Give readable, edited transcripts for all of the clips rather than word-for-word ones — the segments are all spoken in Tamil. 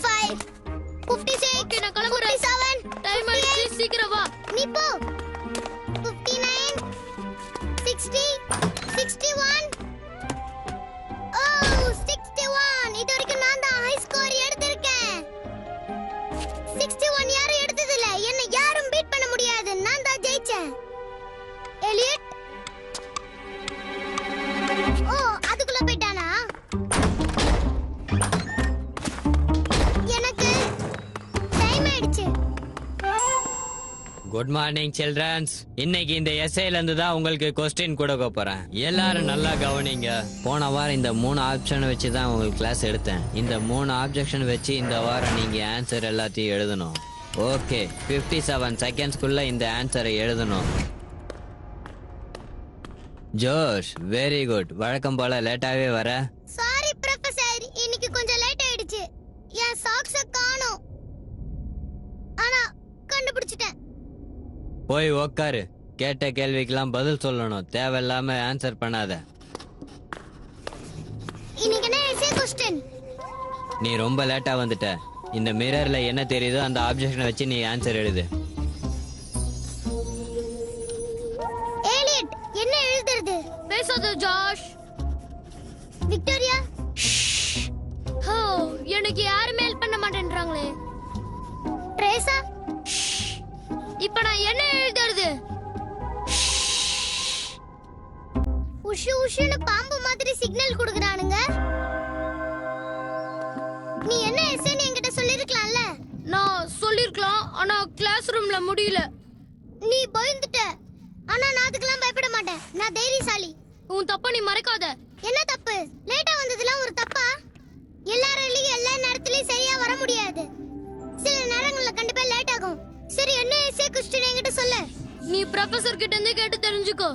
55 56 ஓகே நான் கிளம்புறேன் 57 டைம் ஆயிடுச்சு சீக்கிரம் வா நீ போ 59 60 61 ஓ 61 இது வரைக்கும் நான் தான் ஹை ஸ்கோர் எடுத்திருக்கேன் 61 யாரும் எடுத்தது இல்ல என்ன யாரும் பீட் பண்ண முடியாது நான் தான் ஜெயிச்சேன் எலியட் ஓ அதுக்குள்ள போய்ட்டானா எனக்கு டைம் ஆயிடுச்சு குட் மார்னிங் சில்ட்ரன்ஸ். இன்னைக்கு இந்த எஸ்ஐல இருந்து தான் உங்களுக்கு கொஸ்டின் கொடுக்க போறேன். எல்லாரும் நல்லா கவனிங்க. போன வாரம் இந்த 3 ஆப்ஷன் வச்சு தான் உங்களுக்கு கிளாஸ் எடுத்தேன். இந்த 3 ஆப்ஜெக்ஷன் வச்சு இந்த வாரம் நீங்க ஆன்சர் எல்லாத்தையும் எழுதணும். ஓகே 57 செகண்ட்ஸ்க்குள்ள இந்த ஆன்சரை எழுதணும். ஜோஷ் வெரி குட். வழக்கம் போல லேட்டாவே வர. சாரி ப்ரொஃபசர் இன்னைக்கு கொஞ்சம் லேட் ஆயிடுச்சு. என் சாக்ஸ காணோம். ஆனா கண்டுபிடிச்சிட்டேன். போய் உக்காரு. கேட்ட கேள்விக்கெல்லாம் பதில் சொல்லணும். தேவையில்லாம ஆன்சர் பண்ணாத. இன்னைக்கு என்ன எஸ்ஏ क्वेश्चन? நீ ரொம்ப லேட்டா வந்துட்ட. இந்த மிரர்ல என்ன தெரியுதோ அந்த ஆப்ஜெக்ஷனை வச்சு நீ ஆன்சர் எழுது. ஏலியட் என்ன எழுதுறது? பேசாத ஜாஷ். விக்டோரியா ஹோ எனக்கு யாருமே ஹெல்ப் பண்ண மாட்டேன்றாங்களே. ட்ரேசா இப்போ நான் என்ன எழுதுறது? உஷு உஷுன்னு பாம்பு மாதிரி சிக்னல் கொடுக்கறானுங்க. நீ என்ன எஸ்ஏன்னு என்கிட்ட சொல்லிருக்கலாம்ல. நான் சொல்லிருக்கலாம் ஆனா கிளாஸ் ரூம்ல முடியல. நீ பயந்துட்ட. ஆனா நான் அதுக்கெல்லாம் பயப்பட மாட்டேன். நான் தைரியசாலி. உன் தப்ப நீ மறைக்காத. என்ன தப்பு? லேட்டா வந்ததுலாம் ஒரு தப்பா? எல்லாராலையும் எல்லா நேரத்துலயும் சரியா வர முடியாது. சில நேரங்கள்ல கண்டிப்பா லேட் ஆகும். சரி என்ன எஸ்ஏ क्वेश्चन என்கிட்ட சொல்லு. நீ ப்ரொஃபசர் கிட்ட இருந்து கேட்டு தெரிஞ்சுக்கோ.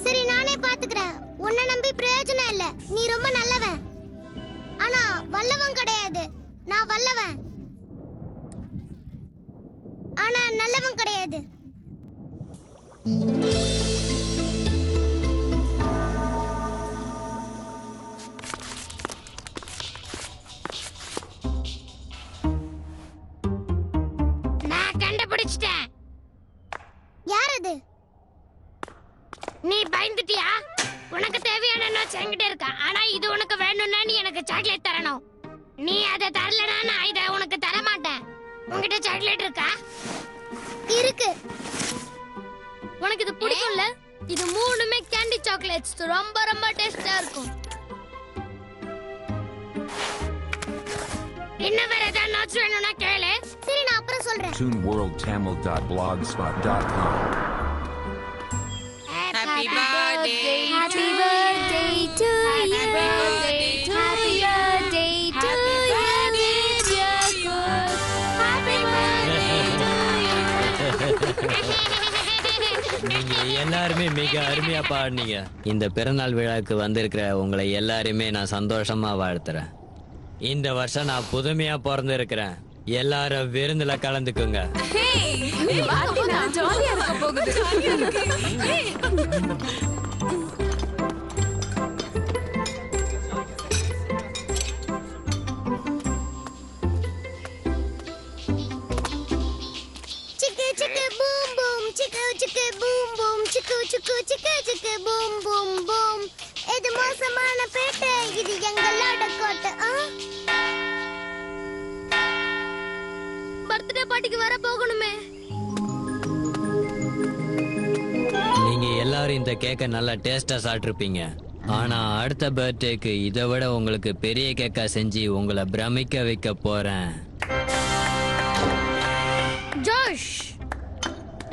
சரி நானே பாத்துக்கறேன். உன்னை நம்பி பிரயோஜனம் இல்ல. நீ ரொம்ப நல்லவன். ஆனா வல்லவன் கிடையாது. நான் வல்லவன். ஆனா நல்லவன் கிடையாது. நான் கண்டுபிடிச்சிட்டேன். யார் அது? நீ பயந்துட்டியா? உனக்கு தேவையான நோட்ஸ் என்கிட்ட இருக்கா. ஆனா இது உனக்கு வேணும்னா நீ எனக்கு சாக்லேட் தரணும். நீ அதை தரலனா நான் இதை உனக்கு தர மாட்டேன். உன்கிட்ட சாக்லேட் இருக்கா? இருக்கு. உனக்கு இது பிடிக்கும்ல? இது மூணுமே கேண்டி சாக்லேட்ஸ். ரொம்ப ரொம்ப டேஸ்டா இருக்கும். இன்னும் வேற ஏதாவது நோட்ஸ் வேணும்னா கேளு. சரி நான் அப்புறம் சொல்றேன். ToonWorldTamil.blogspot.com. Happy birthday. Happy birthday to you. Happy birthday to Happy you. birthday to you. Dear good. Happy birthday to நீங்க எல்லாருமே மிக அருமையா பாடுனீங்க. இந்த பிறநாள் விழாக்கு வந்திருக்கிற உங்களை எல்லாருமே நான் சந்தோஷமா வாழ்த்துறேன். இந்த வருஷம் நான் புதுமையா பிறந்திருக்கிறேன். எல்லாரும் விருந்துல கலந்துக்குங்க. ஜாலியா இருக்க போகுது. Chicka chicka boom boom, chicka chicka boom boom, chicka chicka chicka chicka boom boom boom. இது மோசமான பேட்டை, இது எங்களோட கோட்டை. பர்த்டே பார்ட்டிக்கு வர போகணுமே. நீங்க எல்லாரும் இந்த கேக்க நல்லா டேஸ்டா சாப்பிட்டிருப்பீங்க. ஆனா அடுத்த பர்த்டேக்கு இதை விட உங்களுக்கு பெரிய கேக்கா செஞ்சு உங்களை பிரமிக்க வைக்க போறேன். ஜோஷ்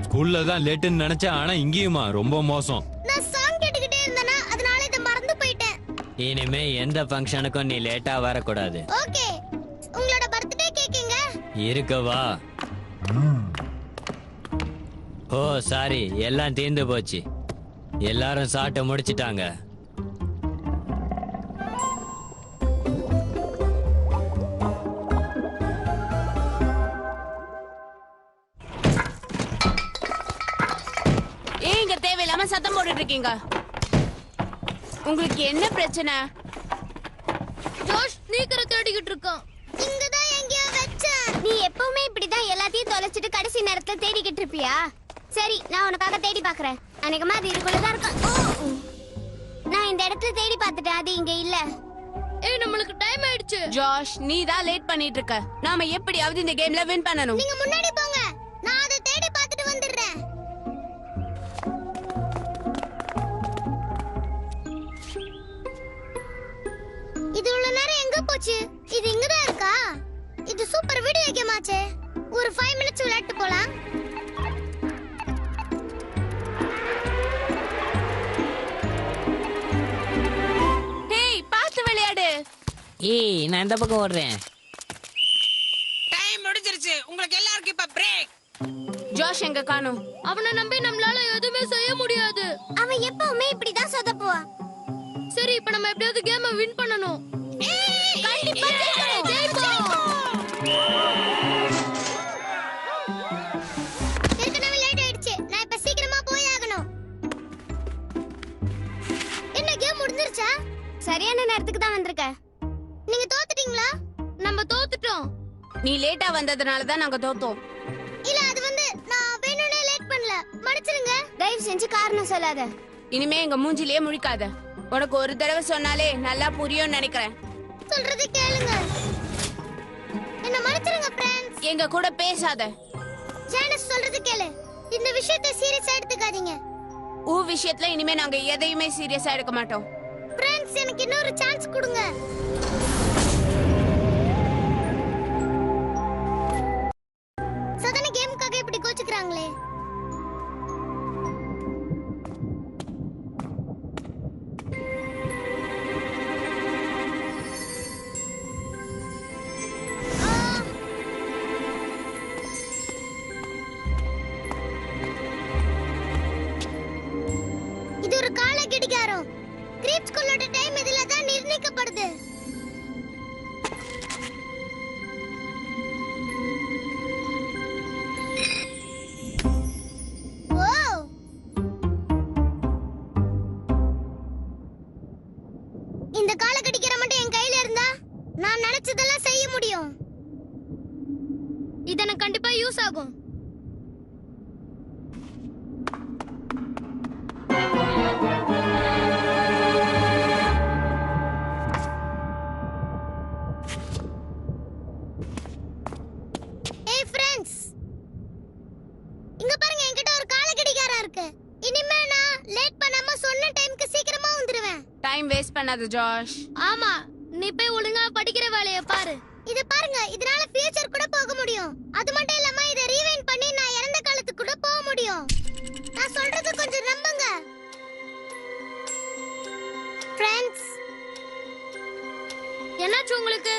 ஸ்கூல்ல தான் லேட்டுன்னு நினைச்சேன். ஆனா இங்கேயுமா ரொம்ப மோசம். நான் சாங் கேட்டுக்கிட்டே இருந்தேனா அதனால இத மறந்து போயிட்டேன். இனிமே எந்த ஃபங்க்ஷனுக்கும் நீ லேட்டா வரக்கூடாது. ஓகே உங்களோட பர்த்டே கேக்குங்க. இருக்கவா? ஓ சாரி, எல்லாம் தீர்ந்து போச்சு. எல்லாரும் சாப்பிட்டு முடிச்சிட்டாங்க. ஏங்க தேவையில்லாம சத்தம் போட்டுட்டு இருக்கீங்க? உங்களுக்கு என்ன பிரச்சனை? ஜோஷ் நீக்கரை தேடிக்கிட்டு இருக்கான். நீ எப்பவுமே இப்படிதான் எல்லாத்தையும் தொலைச்சிட்டு கடைசி நேரத்துல தேடிக்கிட்டு இருப்பியா? சரி, நான் உனக்காக தேடி பாக்குறேன். அன்னைக்குமா அது இதுக்குள்ளதான் இருக்கும். ஓ! நான் இந்த இடத்துல தேடி பார்த்துட்டேன், அது இங்க இல்ல. ஏய், நம்மளுக்கு டைம் ஆயிடுச்சு. ஜாஷ், நீ தான் லேட் பண்ணிட்டு இருக்க. நாம எப்படியாவது இந்த கேம்ல வின் பண்ணனும். நீங்க முன்னாடி போங்க, நான் அதை தேடி பார்த்துட்டு வந்துடுறேன். இது இவ்வளவு நேரம் எங்க போச்சு? இது இங்கதான் இருக்கா? இது சூப்பர் வீடியோ கேம் ஆச்சே. ஒரு 5 மினிட்ஸ் விளையாட்டு போலாம். ஹேய், பார்த்து விளையாடு. ஏய், நான் இந்த பக்கம் ஓடுறேன். டைம் முடிஞ்சிருச்சு. உங்களுக்கு எல்லாருக்கும் இப்ப பிரேக். ஜாஷ் எங்க காணோம்? அவனை நம்பி நம்மளால எதுவுமே செய்ய முடியாது. அவன் எப்பவுமே இப்படிதான் சொதப்புவான். சரி, இப்ப நம்ம எப்படியாவது கேமை வின் பண்ணனும். கண்டிப்பா ஜெயிப்போம். ஏற்கனவே லேட் ஆயிடுச்சு. நான் இப்ப சீக்கிரமா போய் ஆகணும். என்ன கேம் முடிஞ்சிருச்சா? சரியான நேரத்துக்கு தான் வந்திருக்க. நீங்க தோத்துட்டீங்களா? நம்ம தோத்துட்டோம். நீ லேட்டா வந்ததனால தான் நாங்க தோத்தோம். இல்ல, அது வந்து நான் வேணும்னே லேட் பண்ணல. மன்னிச்சிடுங்க. தயவு செஞ்சு காரணம் சொல்லாத. இனிமே எங்க மூஞ்சிலேயே முழிக்காத. உனக்கு ஒரு தடவை சொன்னாலே நல்லா புரியும்னு நினைக்கிறேன். சொல்றது கேளுங்க. என்ன மன்னிச்சிடுங்க ஃப்ரெண்ட்ஸ். எங்க கூட பேசாத. ஜானஸ் சொல்றது கேளு. இந்த விஷயத்தை சீரியஸா எடுத்துக்காதீங்க. விஷயத்துல இனிமே நாங்க எதையுமே சீரியஸா எடுக்க மாட்டோம். ஃப்ரெண்ட்ஸ், எனக்கு இன்னொரு சான்ஸ் கொடுங்க. சதன கேமுக்காக இப்படி கோச்சுக்கிறாங்களே. இது ஒரு கால கடிகாரம். கிரீப் ஸ்கூலோட டைம் இதுல தான் நிர்ணயிக்கப்படுது. ஓ! இந்த கால கடிகாரம் மட்டும் என் கையில இருந்தா நான் நினைச்சதெல்லாம் செய்ய முடியும். இது எனக்கு கண்டிப்பா யூஸ் ஆகும். ஏய் ஃப்ரெண்ட்ஸ், இங்க பாருங்க, என்கிட்ட ஒரு கால கடிகாரம் இருக்கு. இனிமே நான் லேட் பண்ணாம சொன்ன டைம்க்கு சீக்கிரமா வந்துருவேன். டைம் வேஸ்ட் பண்ணாத ஜாஷ். ஆமா, நீ போய் ஒழுங்கா படிக்கிற வேலைய பாரு. இத பாருங்க, இதனால ஃபியூச்சர் கூட போக முடியும். அது மட்டும் இல்லாம இத ரீவைண்ட் பண்ணி நான் இறந்த காலத்துக்கு கூட போக முடியும். நான் சொல்றது கொஞ்சம் நம்புங்க ஃப்ரெண்ட்ஸ். என்னாச்சு உங்களுக்கு?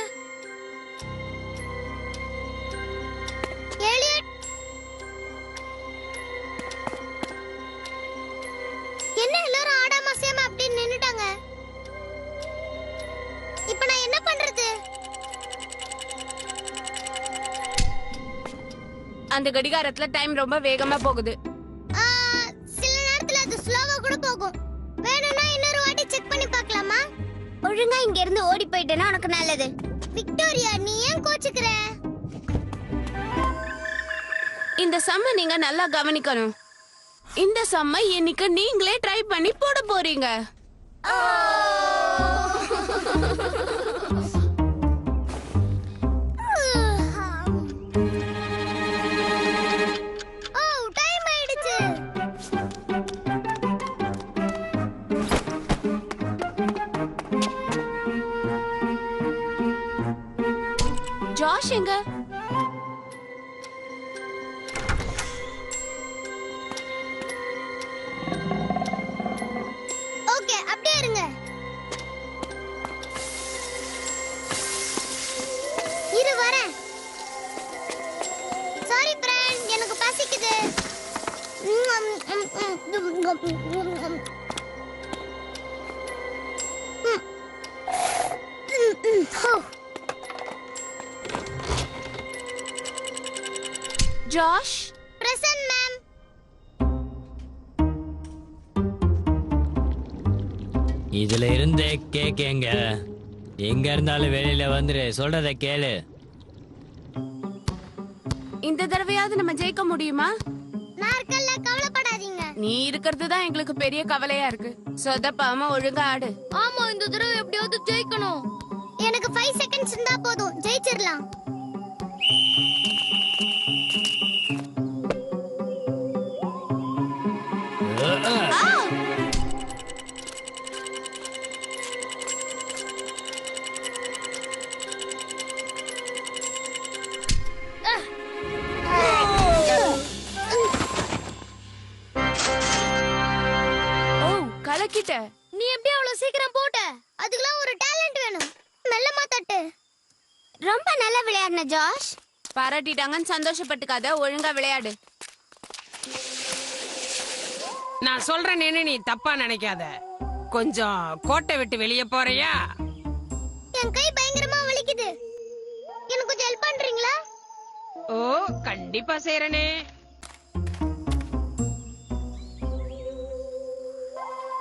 எலியட், என்ன எல்லாரும் ஆடாம அசையாம அப்படி நின்னுட்டாங்க? இப்ப நான் என்ன பண்றது? அந்த கடிகாரத்துல டைம் ரொம்ப வேகமா போகுது. சில நேரத்துல அது ஸ்லோவா கூட போகும். வேணும்னா இன்னொரு வாட்டி செக் பண்ணி பார்க்கலாமா? ஒழுங்கா இங்க இருந்து ஓடி போயிட்டேனா உனக்கு நல்லது. விக்டோரியா, நீ ஏன் கோச்சுக்கிற? இந்த சம்ம நீங்க நல்லா கவனிக்கணும். இந்த சம்ம இன்னைக்கு நீங்களே ட்ரை பண்ணி போட போறீங்க. ஓ, டைம் ஆயிடுச்சு. ஜாஷ் எங்க? ஓகே, அப்படியே இருங்க. இரு வரேன். சாரி ஃப்ரெண்ட், எனக்கு பசிக்குது. Josh, present ma'am. இதுல இருந்தே கேக்கேங்க. எங்க இருந்தாலும் வெளியில வந்துரு, சொல்றத கேளு. இந்த தடவையாவது நம்ம ஜெயிக்க முடியுமா? நான் இருக்கல்ல, கவலைப்படாதீங்க. நீ இருக்கிறது தான் எங்களுக்கு பெரிய கவலையா இருக்கு. சொதப்பாம ஒழுங்கா ஆடு. ஆமா, இந்த தடவை எப்படியாவது ஜெயிக்கணும். எனக்கு 5 செகண்ட்ஸ் இருந்தா போதும், ஜெயிச்சிரலாம். ஓ, கலக்கிட்ட. நீ எப்படி அவ்வளவு சீக்கிரம் போட்ட? அதுக்கெல்லாம் ஒரு டேலண்ட் வேணும். மெல்லமா தட்டு. ரொம்ப நல்லா விளையாடுன ஜாஷ். பாராட்டிட்டாங்கன்னு சந்தோஷப்பட்டுக்காத, ஒழுங்கா விளையாடு. நான் சொல்றேன்னு நீ தப்பா நினைக்காத. கொஞ்சம் கோட்டை விட்டு வெளியே போறியா? என் கை பயங்கரமா வலிக்குது. எனக்கு கொஞ்சம் ஹெல்ப் பண்றீங்களா? ஓ, கண்டிப்பா செய்றனே.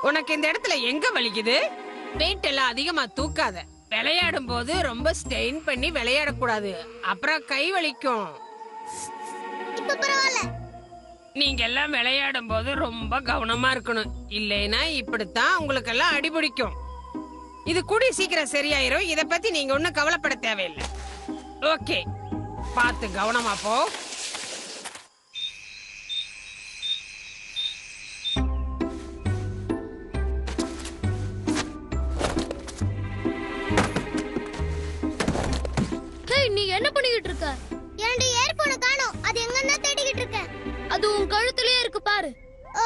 உனக்கு இந்த இடத்துல எங்க வலிக்குது? வெயிட் எல்லாம் அதிகமா தூக்காத. விளையாடும் போது ரொம்ப ஸ்ட்ரெயின் பண்ணி விளையாடக்கூடாது, அப்புறம் கை வலிக்கும். இப்ப பரவாயில்ல. நீங்க எல்லாம் விளையாடும் போது ரொம்ப கவனமா இருக்கணும், இல்லைன்னா இப்படித்தான் உங்களுக்கு எல்லாம் அடிபிடிக்கும். இது கூடி சீக்கிரம் சரியாயிரும். இத பத்தி நீங்க ஒண்ணும் கவலைப்பட தேவையில்லை. ஓகே, பார்த்து கவனமா போ. நீ என்ன பண்ணிக்கிட்டு இருக்க? என்னோட இயர்போனை காணோம். அது எங்கன்னா தேடிக்கிட்டு இருக்கேன். அது உன் கழுத்துலயே இருக்கு பாரு. ஓ,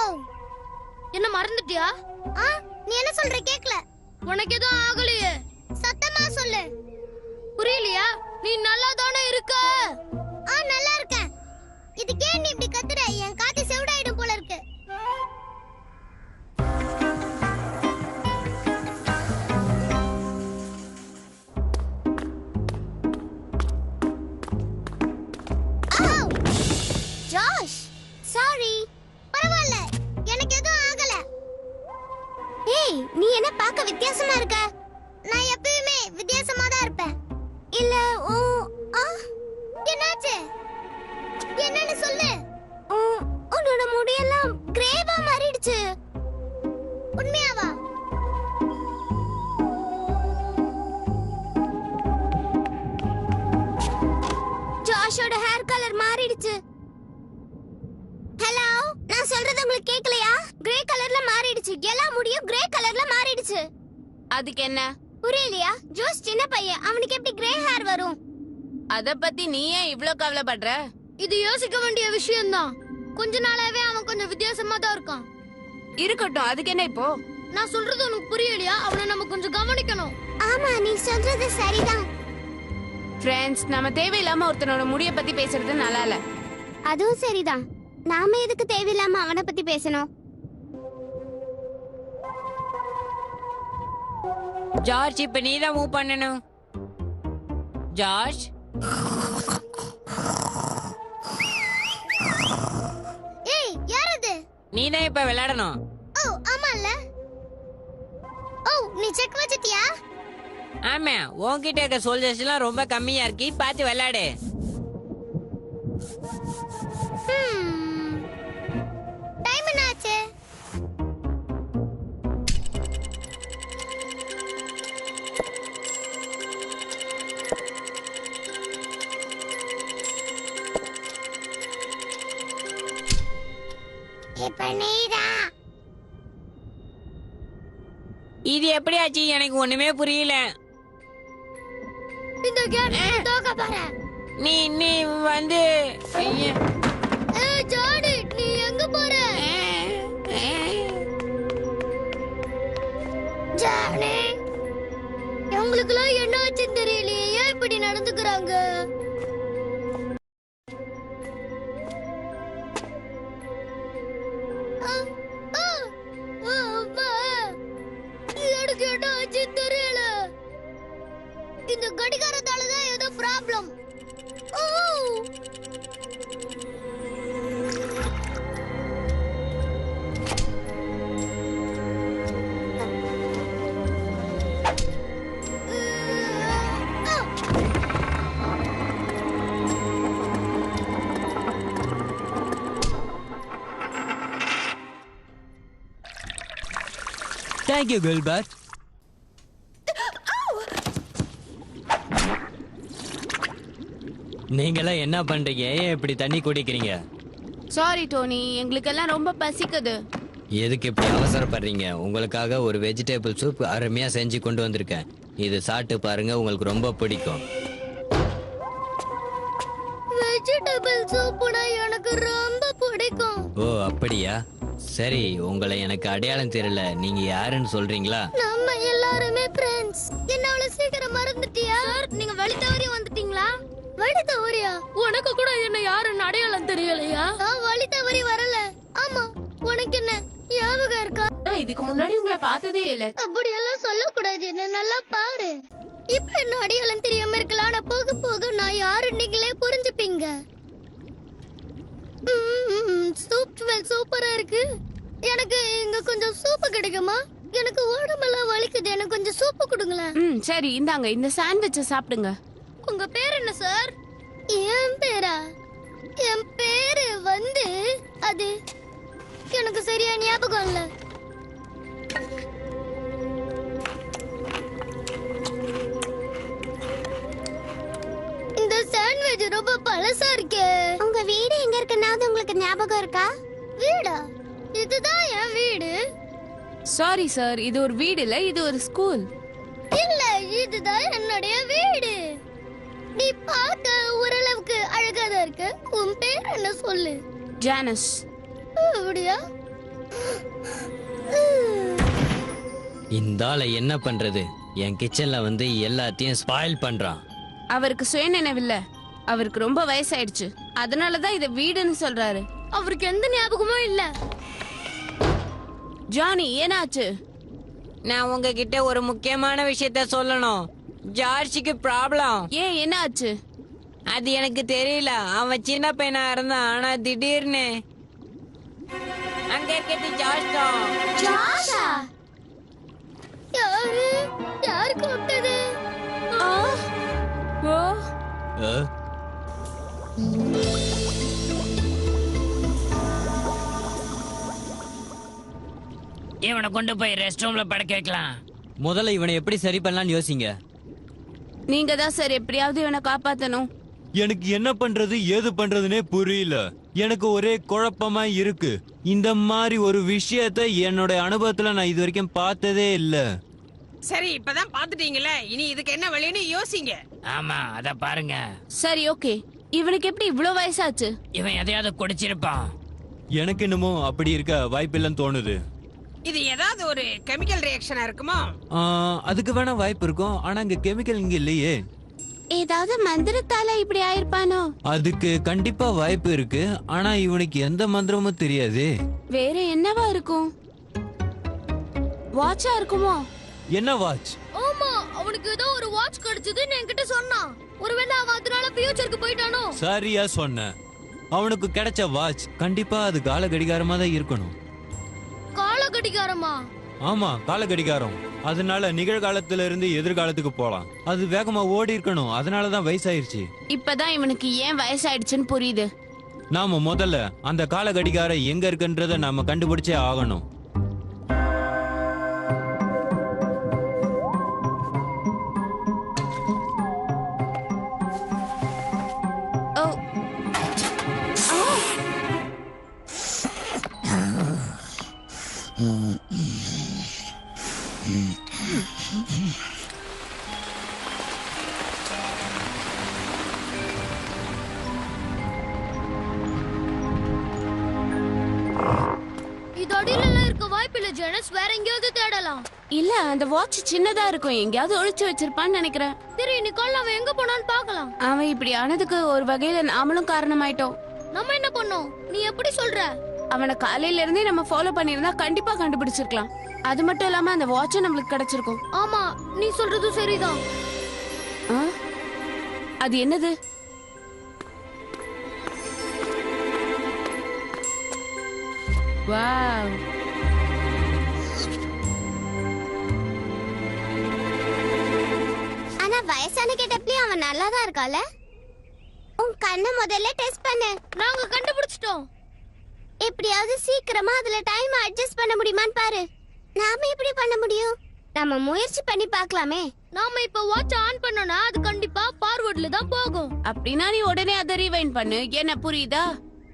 என்ன மறந்துட்டியா? நீ என்ன சொல்ற கேக்கல. உனக்கு எதுவும் ஆகலையே? சத்தமா சொல்லு. புரியலையா? நீ நல்லா தானே இருக்க. நல்லா இருக்கேன். இதுக்கே நீ இப்படி கத்துற? என் காது செவிடாயிடும் போல இருக்கு. Josh, sorry. பரவாயில்ல, எனக்கு எதுவும் ஆகல. ஏய், நீ என்ன பார்க்க வித்தியாசமா இருக்க? நான் எப்பவுமே வித்தியாசமா தான் இருப்பேன். இல்ல, என்னாச்சு? என்னன்னு சொல்லு. உன்னோட முடியெல்லாம் கிரேவா மாறிடுச்சு. உண்மையாவா? ஜாஷோட ஹேர் கலர் மாறிடுச்சு. ஹலோ, நான் சொல்றது உங்களுக்கு கேக்கலையா? கிரே கலர்ல மாறிடுச்சு. எல்லா முடியும் கிரே கலர்ல மாறிடுச்சு. அதுக்கு என்ன? புரியலையா? ஜோஸ் சின்ன பையன், அவனுக்கு எப்படி கிரே ஹேர் வரும்? அத பத்தி நீ ஏன் இவ்ளோ கவலைப்படுற? இது யோசிக்க வேண்டிய விஷயம்தான். கொஞ்ச நாளாவே அவன் கொஞ்சம் வித்தியாசமா தான் இருக்கான். இருக்கட்டும், அதுக்கு என்ன இப்போ? நான் சொல்றது உனக்கு புரியலையா? அவனை நம்ம கொஞ்சம் கவனிக்கணும். ஆமா, நீ சொல்றது சரிதான். ஃப்ரெண்ட்ஸ், நம்ம தேவையில்லாம ஒருத்தனோட முடிய பத்தி பேசுறது நல்லா இல்ல. அதுவும் சரிதான். நாம எதுக்கு தேவையில்லாம அவனை பத்தி பேசணும்? ஜார்ஜ், இப்ப நீ தான் மூவ் பண்ணணும். ஜார்ஜ், ஏய், யார் அது? நீ தான் இப்ப விளையாடணும். ஓ, ஆமால. ஓ, நீ செக் வச்சிட்டியா? ஆமா, உன்கிட்ட இருக்க சோல்ஜர்ஸ் எல்லாம் ரொம்ப கம்மியா இருக்கு, பார்த்து விளையாடு. டைம் என்னாச்சு? இப்ப நீதான். இது எப்படி ஆச்சு? எனக்கு ஒண்ணுமே புரியல. இந்த கேம் தோக்க பாரு. நீ நீ வந்து ஐயா. ஏய் ஜாடி, நீ எங்க போற? ஜாடி, உங்களுக்குலாம் என்ன ஆச்சுன்னு தெரியலையே. ஏன் இப்படி நடந்துக்கிறாங்க? எனக்கு என்ன ஆச்சுன்னு தெரியல. இந்த கடிகாரத்தாலதான் ஏதோ ப்ராப்ளம். Thank you Gilbert. நீங்களாம் என்ன பண்றீங்க? ஏன் இப்படி தண்ணி குடிக்கிறீங்க? சாரி டோனி, எங்களுக்கெல்லாம் ரொம்ப பசிக்குது. எதுக்கு இப்படி அவசரப்படுறீங்க? உங்களுக்காக ஒரு வெஜிடபிள் சூப் அருமையா செஞ்சு கொண்டு வந்திருக்கேன். இது சாப்பிட்டு பாருங்க, உங்களுக்கு ரொம்ப பிடிக்கும். வெஜிடபிள் சூப்புனா எனக்கு ரொம்ப பிடிக்கும். ஓ அப்படியா? சரி, உங்களை எனக்கு அடையாளம் தெரியல. நீங்க யாருன்னு சொல்றீங்களா? நம்ம எல்லாருமே ஃப்ரெண்ட்ஸ். என்ன அவ்வளவு சீக்கிரம் மறந்துட்டியா? சார், நீங்க வழி தவறி வந்துட்டீங்களா? வழி தவறியா? உனக்கு கூட என்ன யாருன்னு அடையாளம் தெரியலையா? நான் வழி தவறி வரல. ஆமா, உனக்கு என்ன ஞாபகம் இருக்கா? நான் இதுக்கு முன்னாடி உங்களை பார்த்ததே இல்ல. அப்படி எல்லாம் சொல்லக்கூடாது. என்ன நல்லா பாரு. இப்ப என்ன அடையாளம் தெரியாம இருக்கலாம். ஆனா போக போக நான் யாரு நீங்களே புரிஞ்சுப்பீங்க. சூப் ஸ்மெல் சூப்பரா இருக்கு. எனக்கு இங்க கொஞ்சம் சூப்பு கிடைக்குமா? எனக்கு உடம்பெல்லாம் வலிக்குது. எனக்கு கொஞ்சம் சூப்பு கொடுங்களேன். சரி, இந்தாங்க, இந்த சாண்ட்விட்சை சாப்பிடுங்க. உங்க பேர் என்ன சார்? என் பேரா? என் பேரு வந்து அது எனக்கு சரியா ஞாபகம் இல்ல. இந்த சாண்ட்விச் ரொம்ப பழசா இருக்கே. உங்க வீடு எங்க இருக்குன்னா உங்களுக்கு ஞாபகம் இருக்கா? வீடா? இதுதான் என் வீடு. சாரி சார், இது ஒரு வீடு இல்ல, இது ஒரு ஸ்கூல். இல்ல, இதுதான் என்னுடைய வீடு. நீ பார்க்க ஓரளவுக்கு அழகா தான் இருக்கு. உன் பேர் என்ன சொல்லு? ஜானஸ். அப்படியா? இந்த ஆளை என்ன பண்றது? என் கிச்சன்ல வந்து எல்லாத்தையும் ஸ்பாயில் பண்றான். அவருக்கு சுயநினைவில்ல, அவருக்கு ரொம்ப வயசாயிடுச்சு. அதனாலதான் இத வீடுன்னு சொல்றாரு. அவருக்கு எந்த ஞாபகமும் இல்ல. ஜானி, ஏனாச்சு? நான் உங்ககிட்ட ஒரு முக்கியமான விஷயத்த சொல்லணும். ஜார்ஜுக்கு ப்ராப்ளம். ஏன், என்ன ஆச்சு? அது எனக்கு தெரியல. அவன் சின்ன பையனா இருந்தான், ஆனா திடீர்னு அங்க இருக்கிறது ஜார்ஜ் தான். ஜாஷா? யாரு கூப்பிட்டது? ஓ, அஹ், இவனை கொண்டு போய் ரெஸ்ட் ரூம்ல படுக்க வைக்கலாம். முதல்ல இவனை எப்படி சரி பண்ணலாம்னு யோசிங்க. நீங்க தான் சார் எப்படியாவது இவனை காப்பாத்தணும். எனக்கு என்ன பண்றது ஏது பண்றதுனே புரியல. எனக்கு ஒரே குழப்பமா இருக்கு. இந்த மாதிரி ஒரு விஷயத்தை என்னோட அனுபவத்துல நான் இது வரைக்கும் பார்த்ததே இல்ல. சரி, இப்பதான் பாத்துட்டீங்கல்ல, இனி இதுக்கு என்ன வழின்னு யோசிங்க. ஆமா, அத பாருங்க. சரி, ஓகே. இவனுக்கு எப்படி இவ்ளோ வயசாச்சு? இவன் எதையாவது குடிச்சிருப்பான். எனக்கு என்னமோ அப்படி இருக்க வாய்ப்பில்லைன்னு தோணுது. இது ஏதாவது ஒரு கெமிக்கல் ரியாக்ஷனா இருக்குமா? அதுக்கு வேணா வாய்ப்பு இருக்கும். ஆனா இங்க கெமிக்கல் இங்க இல்லையே. ஏதாவது மந்திரத்தால இப்படி ஆயிருப்பானோ? அதுக்கு கண்டிப்பா வாய்ப்பு இருக்கு. ஆனா இவனுக்கு எந்த மந்திரமும் தெரியாது. வேற என்னவா இருக்கும்? வாட்சா இருக்குமோ? என்ன வாட்ச்? ஆமா, அவனுக்கு ஏதோ ஒரு வாட்ச் கிடைச்சதுன்னு என்கிட்ட சொன்னான். ஒருவேளை அவன் அதனால ஃபியூச்சருக்கு போயிட்டானோ? சரியா சொன்ன. அவனுக்கு கிடைச்ச வாட்ச் கண்டிப்பா அது கால கடிகாரமா தான் இருக்கணும். கால கடிகாரமா? ஆமா, கால கடிகாரம். அதனால நிகழ்காலத்துல இருந்து எதிர்காலத்துக்கு போலாம். அது வேகமா ஓடி இருக்கணும். அதனாலதான் வயசாயிருச்சு. இப்பதான் இவனுக்கு ஏன் வயசாயிடுச்சுன்னு புரியுது. நாம முதல்ல அந்த கால கடிகாரம் எங்க இருக்குன்றத நாம கண்டுபிடிச்சே ஆகணும். ஓ, இது அடியில இருக்க வாய்ப்பில்லை ஜெனஸ். வேற எங்கேயாவது தேடலாம். இல்ல, அந்த வாட்ச் சின்னதா இருக்கும். எங்கேயாவது ஒளிச்சு வச்சிருப்பான்னு நினைக்கிறேன். சரி, நிக்கோல் அவன் எங்க போனான்னு பார்க்கலாம். அவன் இப்படி ஆனதுக்கு ஒரு வகையில நாமளும் காரணமாயிட்டோம். நம்ம என்ன பண்ணோம்? நீ எப்படி சொல்ற? அவனை காலையில இருந்தே நம்ம ஃபாலோ பண்ணிருந்தா கண்டிப்பா கண்டுபிடிச்சிருக்கலாம். அது மட்டும் இல்லாம அந்த வாட்சும் நம்மளுக்கு கிடைச்சிருக்கும். ஆமா, நீ சொல்றது சரிதான். ஆ? அது என்னது? வாவ், ஆனா வயசான கெட்டப்லயும் அவன் நல்லா தான் இருக்கால. உன் கண்ணை முதல்ல டெஸ்ட் பண்ணு. நாங்க கண்டுபிடிச்சிட்டோம். எப்படியாவது சீக்கிரமா அதுல டைம் அட்ஜஸ்ட் பண்ண முடியுமான்னு பாரு. நாம எப்படி பண்ண முடியும்? நம்ம முயற்சி பண்ணி பார்க்கலாமே. நாம இப்ப வாட்ச் ஆன் பண்ணோம்னா அது கண்டிப்பா ஃபார்வர்ட்ல தான் போகும். அப்படின்னா நீ உடனே அதை ரீவைண்ட் பண்ணு. என்ன புரியுதா?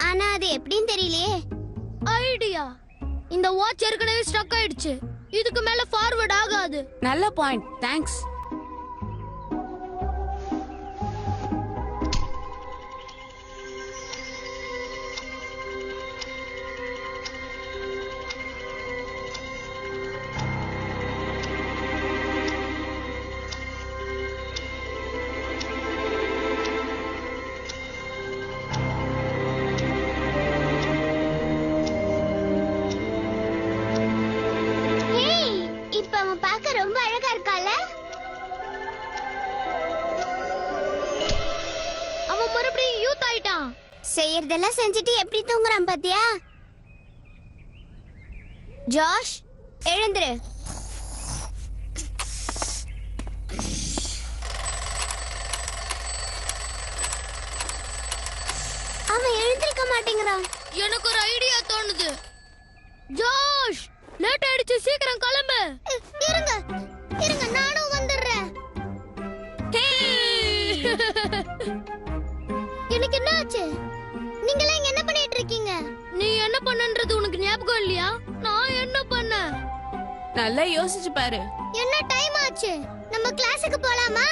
ஆனா அது எப்படின்னு தெரியலையே. ஐடியா. இந்த வாட்ச் ஏற்கனவே ஸ்டக் ஆயிடுச்சு. இதுக்கு மேல ஃபார்வர்ட் ஆகாது. நல்ல பாயிண்ட். தேங்க்ஸ். ஹேய், இப்ப அவன் பார்க்க ரொம்ப அழகா இருக்கால? அவன் மறுபடியும் யூத் ஆயிட்டான். செய்யறதெல்லாம் செஞ்சுட்டு எப்படி தூங்குறான் பாத்தியா? ஜாஷ், எழுந்துரு. அவன் எழுந்திருக்க மாட்டேங்கிறான். எனக்கு ஒரு ஐடியா தோணுது. ஜோஷ், லேட் ஆயிடுச்சு, சீக்கிரம் கிளம்பு. இருங்க இருங்க, நானும் வந்துடுறேன். எனக்கு என்ன ஆச்சு? நீங்களாம் இங்க என்ன பண்ணிட்டு இருக்கீங்க? நீ என்ன பண்ணன்றது உனக்கு ஞாபகம் இல்லையா? நான் என்ன பண்ணேன்? நல்லா யோசிச்சு பாரு. என்ன டைம் ஆச்சு? நம்ம கிளாஸுக்கு போலாமா?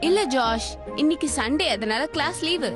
இல்ல ஜாஷ், இன்னைக்கு சண்டே, அதனால கிளாஸ் லீவு.